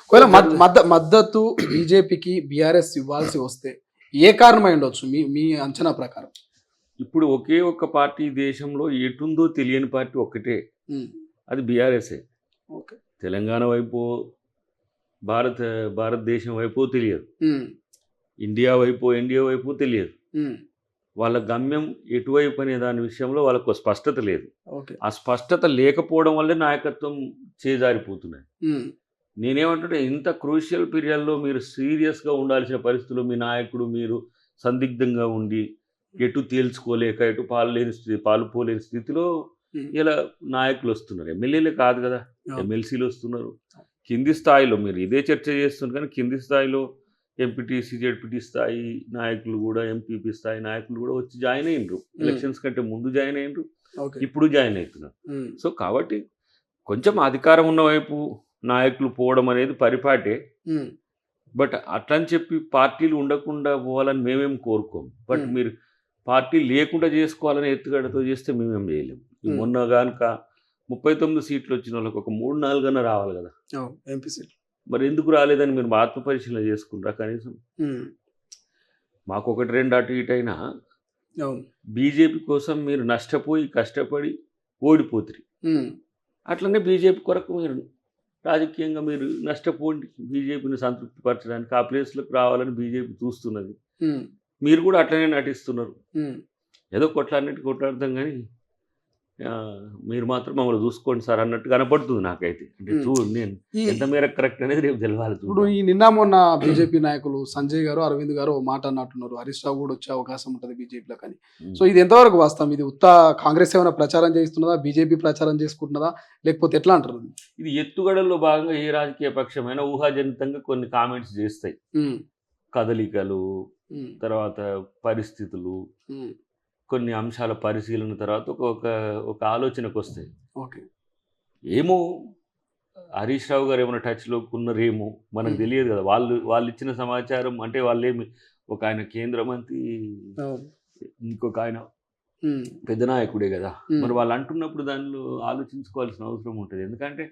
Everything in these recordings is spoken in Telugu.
ఒకవేళ మద్దతు బీజేపీకి బీఆర్ఎస్ ఇవ్వాల్సి వస్తే ఏ కారణమై ఉండొచ్చు మీ మీ అంచనా ప్రకారం? ఇప్పుడు ఒకే ఒక్క పార్టీ దేశంలో ఎటుందో తెలియని పార్టీ ఒక్కటే, ఉమ్, అది బీఆర్ఎస్ఏ. ఓకే. తెలంగాణ వైపు, భారతదేశం వైపు తెలియదు, ఉమ్, ఇండియా వైపు తెలియదు. ఉమ్, వాళ్ళ గమ్యం ఎటువైపు అనే దాని విషయంలో వాళ్ళకు స్పష్టత లేదు. ఓకే. ఆ స్పష్టత లేకపోవడం వల్లే నాయకత్వం చేజారిపోతున్నాయి. ఉమ్, నేనేమంటుంటే, ఇంత క్రూషియల్ పీరియడ్లో మీరు సీరియస్గా ఉండాల్సిన పరిస్థితుల్లో మీ నాయకుడు మీరు సందిగ్ధంగా ఉండి ఎటు తేల్చుకోలేక ఎటు పాలు పోలేని స్థితిలో ఉమ్, ఇలా నాయకులు వస్తున్నారు. ఎమ్మెల్యేలే కాదు కదా, అవును. ఎమ్మెల్సీలు వస్తున్నారు. కింది స్థాయిలో మీరు ఇదే చర్చ చేస్తున్నారు, కానీ కింది స్థాయిలో ఎంపీటీసీ జెడ్పీటీ స్థాయి నాయకులు కూడా, ఎంపీపీ స్థాయి నాయకులు కూడా వచ్చి జాయిన్ అయినరు. ఎలక్షన్స్ కంటే ముందు జాయిన్ అయినరు, ఓకే. ఇప్పుడు జాయిన్ అవుతున్నారు. ఉమ్, సో కాబట్టి కొంచెం అధికారం ఉన్న వైపు నాయకులు పోవడం అనేది పరిపాటే. ఉమ్, బట్ అట్లని చెప్పి పార్టీలు ఉండకుండా పోవాలని మేమేం కోరుకోం. బట్ ఉమ్, మీరు పార్టీ లేకుండా చేసుకోవాలని ఎత్తుగడతో చేస్తే మేమేం చేయలేము. మొన్న కనుక 39 సీట్లు వచ్చిన వాళ్ళకి ఒక 3-4 అన్న రావాలి కదా, ఎంపీ సీట్. మరి ఎందుకు రాలేదని మీరు ఆత్మపరిశీలన చేసుకుంటారా కనీసం? మాకు 1-2 అటు ఇటు అయినా అవును. బీజేపీ కోసం మీరు నష్టపోయి కష్టపడి ఓడిపోతురు. ఉమ్, అట్లనే బీజేపీ కొరకు మీరు రాజకీయంగా మీరు నష్టపోండి, బీజేపీని సంతృప్తిపరచడానికి ఆ ప్లేస్లకు రావాలని బీజేపీ చూస్తున్నది. ఉమ్, మీరు కూడా అట్లనే నటిస్తున్నారు. ఉమ్. ఏదో కొట్లాడతాం కానీ మీరు మాత్రం మమ్మల్ని చూసుకోండి సార్ అన్నట్టు కనపడుతుంది నాకైతే. అంటే చూడు, నేను ఎంత మేరకు కరెక్ట్ అనేది రేపు తెలవాలి. ఇప్పుడు ఈ నిన్న మొన్న బీజేపీ నాయకులు సంజయ్ గారు, అరవింద్ గారు ఓ మాట అన్నట్టున్నారు, హరీష్ రావు కూడా వచ్చే అవకాశం ఉంటుంది బీజేపీలో కానీ. సో ఇది ఎంతవరకు వాస్తవం? ఇది ఉత్త కాంగ్రెస్ ఏమైనా ప్రచారం చేస్తున్నదా, బీజేపీ ప్రచారం చేసుకుంటున్నదా, లేకపోతే ఎట్లా అంటారు? ఇది ఎత్తుగడల్లో భాగంగా ఏ రాజకీయ పక్షమైనా ఊహాజనితంగా కొన్ని కామెంట్స్ చేస్తాయి. కదలికలు, తర్వాత పరిస్థితులు, కొన్ని అంశాల పరిశీలన తర్వాత ఒక ఆలోచనకు వస్తాయి. ఓకే. ఏమో హరీష్ రావు గారు ఏమైనా టచ్లో ఉన్నారేమో మనకు తెలియదు కదా. వాళ్ళు ఇచ్చిన సమాచారం అంటే వాళ్ళేమి, ఒక ఆయన కేంద్ర మంత్రి, ఇంకొక ఆయన పెద్ద నాయకుడే కదా. మరి వాళ్ళు అంటున్నప్పుడు దానిలో ఆలోచించుకోవాల్సిన అవసరం ఉంటుంది. ఎందుకంటే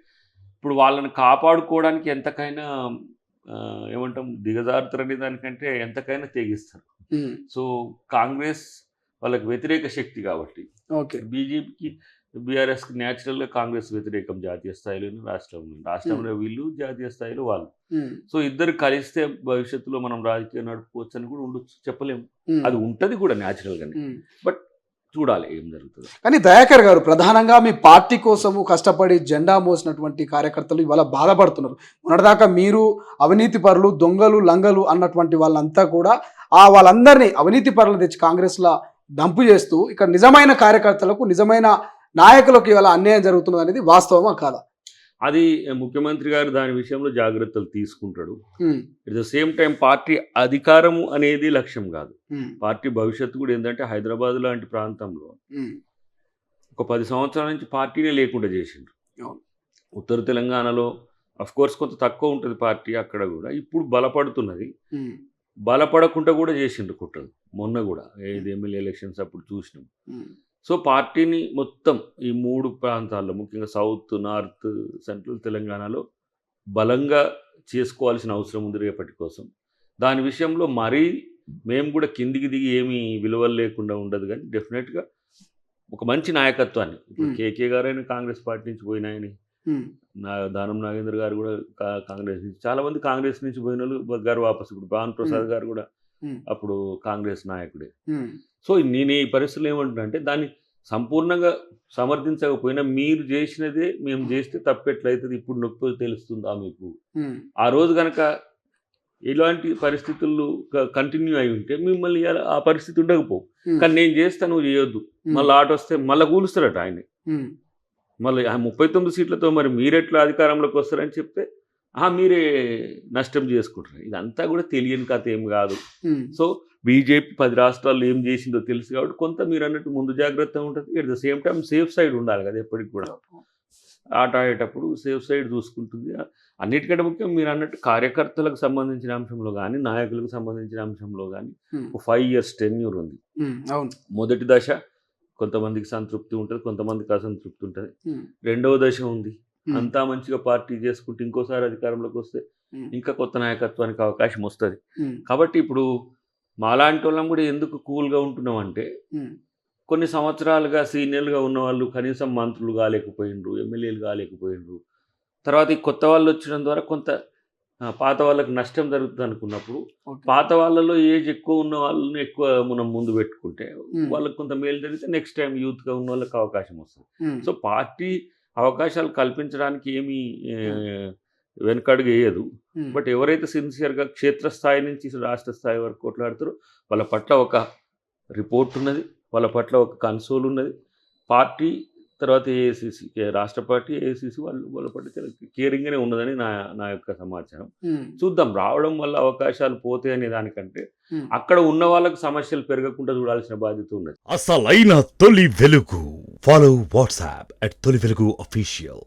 ఇప్పుడు వాళ్ళని కాపాడుకోవడానికి ఎంతకైనా ఏమంటాం, దిగజారుతారనే దానికంటే ఎంతకైనా తెగిస్తారు. సో కాంగ్రెస్ వాళ్ళకి వ్యతిరేక శక్తి కాబట్టి, ఓకే, బీజేపీకి బీఆర్ఎస్కి న్యాచురల్గా కాంగ్రెస్ వ్యతిరేకం జాతీయ స్థాయిలో, రాష్ట్రంలో వీళ్ళు, జాతీయ స్థాయిలో వాళ్ళు. సో ఇద్దరు కలిస్తే భవిష్యత్తులో మనం రాజకీయం నడుపుకోవచ్చు అని కూడా ఉండొచ్చు, చెప్పలేము. అది ఉంటుంది కూడా న్యాచురల్గానే. బట్ చూడాలి ఏం జరుగుతుంది. కానీ దయాకర్ గారు, ప్రధానంగా మీ పార్టీ కోసము కష్టపడి జెండా మోసినటువంటి కార్యకర్తలు ఇవాళ బాధపడుతున్నారు. మొన్నటిదాకా మీరు అవినీతి పరులు, దొంగలు, లంగలు అన్నటువంటి వాళ్ళంతా కూడా వాళ్ళందరినీ అవినీతి పరులు తెచ్చి కాంగ్రెస్లో డంపు చేస్తూ ఇక్కడ నిజమైన కార్యకర్తలకు, నిజమైన నాయకులకు ఇవాళ అన్యాయం జరుగుతున్నది అనేది వాస్తవమా కాదా? అది ముఖ్యమంత్రి గారు దాని విషయంలో జాగ్రత్తలు తీసుకుంటాడు. At the same time party అధికారము అనేది లక్ష్యం కాదు. పార్టీ భవిష్యత్తు కూడా ఏంటంటే, హైదరాబాద్ లాంటి ప్రాంతంలో ఒక 10 సంవత్సరాల నుంచి పార్టీనే లేకుండా చేసిండ్రు. ఉత్తర తెలంగాణలో అఫ్కోర్స్ కొంత తక్కువ ఉంటుంది పార్టీ, అక్కడ కూడా ఇప్పుడు బలపడుతున్నది. బలపడకుండా కూడా చేసిండ్రు కుట్రలు. మొన్న కూడా ఎమ్మెల్యే ఎలక్షన్స్ అప్పుడు చూసినాం. సో పార్టీని మొత్తం ఈ 3 ప్రాంతాల్లో, ముఖ్యంగా సౌత్, నార్త్, సెంట్రల్ తెలంగాణలో బలంగా చేసుకోవాల్సిన అవసరం ఉంది రేపటి కోసం. దాని విషయంలో మరీ మేము కూడా కిందికి దిగి ఏమీ విలువలు లేకుండా ఉండదు, కానీ డెఫినెట్గా ఒక మంచి నాయకత్వాన్ని, ఇప్పుడు కేకే గారైనా కాంగ్రెస్ పార్టీ నుంచి పోయినాయని, దానం నాగేంద్ర గారు కూడా కాంగ్రెస్ నుంచి, చాలామంది కాంగ్రెస్ నుంచి పోయిన వాళ్ళు గారు వాపసు, ఇప్పుడు భాను ప్రసాద్ గారు కూడా అప్పుడు కాంగ్రెస్ నాయకుడే. సో నేను ఈ పరిస్థితులు ఏమంటున్నా, దాన్ని సంపూర్ణంగా సమర్థించకపోయినా మీరు చేసినదే మేము చేస్తే తప్పెట్లయితుంది ఇప్పుడు నొప్పి తెలుస్తుందా మీకు? ఆ రోజు కనుక ఇలాంటి పరిస్థితులు కంటిన్యూ అయి ఉంటే మిమ్మల్ని ఆ పరిస్థితి ఉండకపోవు. కానీ నేను చేస్తా, నువ్వు చేయొద్దు, మళ్ళీ ఆట వస్తే మళ్ళీ కూలుస్తారట ఆయన. మళ్ళీ ఆ 39 సీట్లతో మరి మీరెట్లా అధికారంలోకి వస్తారని చెప్తే మీరే నష్టం చేసుకుంటారు. ఇదంతా కూడా తెలియని కథ ఏం కాదు. సో బీజేపీ 10 రాష్ట్రాల్లో ఏం చేసిందో తెలుసు కాబట్టి కొంత మీరు అన్నట్టు ముందు జాగ్రత్త ఉంటుంది. At the same time safe side ఉండాలి కదా ఎప్పటికి కూడా. ఆట ఆడేటప్పుడు సేఫ్ సైడ్ చూసుకుంటుంది. అన్నిటికంటే ముఖ్యం మీరు అన్నట్టు కార్యకర్తలకు సంబంధించిన అంశంలో కానీ, నాయకులకు సంబంధించిన అంశంలో కానీ 5 years టెన్యూర్ ఉంది. మొదటి దశ కొంతమందికి సంతృప్తి ఉంటుంది, కొంతమందికి అసంతృప్తి ఉంటుంది. రెండవ దశ ఉంది, అంతా మంచిగా పార్టీ చేసుకుంటే ఇంకోసారి అధికారంలోకి వస్తే ఇంకా కొత్త నాయకత్వానికి అవకాశం వస్తుంది. కాబట్టి ఇప్పుడు మాలాంటి వాళ్ళం కూడా ఎందుకు కూల్గా ఉంటున్నాం అంటే, కొన్ని సంవత్సరాలుగా సీనియర్గా ఉన్న వాళ్ళు కనీసం మంత్రులు కాలేకపోయిండ్రు, ఎమ్మెల్యేలు కాలేకపోయిండ్రు. తర్వాత ఈ కొత్త వాళ్ళు వచ్చడం ద్వారా కొంత పాత వాళ్ళకి నష్టం జరుగుతుంది అనుకున్నప్పుడు, పాత వాళ్ళలో ఏజ్ ఎక్కువ ఉన్న వాళ్ళని ఎక్కువ మనం ముందు పెట్టుకుంటే వాళ్ళకి కొంత మేలు జరిగితే నెక్స్ట్ టైం యూత్గా ఉన్న వాళ్ళకి అవకాశం వస్తుంది. సో పార్టీ అవకాశాలు కల్పించడానికి ఏమీ వెనకడుగు వేయదు. బట్ ఎవరైతే సిన్సియర్గా క్షేత్రస్థాయి నుంచి రాష్ట్ర స్థాయి వరకు కొట్లాడుతారో వాళ్ళ పట్ల ఒక రిపోర్ట్ ఉన్నది, వాళ్ళ పట్ల ఒక కన్సోల్ ఉన్నది. పార్టీ తర్వాత ఏఐసిసి, రాష్ట్ర పార్టీ, ఏఐసిసి వాళ్ళ పట్ల చాలా కేరింగ్గానే ఉన్నదని నా యొక్క సమాచారం. చూద్దాం, రావడం వల్ల అవకాశాలు పోతాయి అనే దానికంటే అక్కడ ఉన్న వాళ్ళకి సమస్యలు పెరగకుండా చూడాల్సిన బాధ్యత ఉన్నది. అసలైన తొలి వెలుగు. ఫాలో వాట్సాప్ @తొలి వెలుగు official.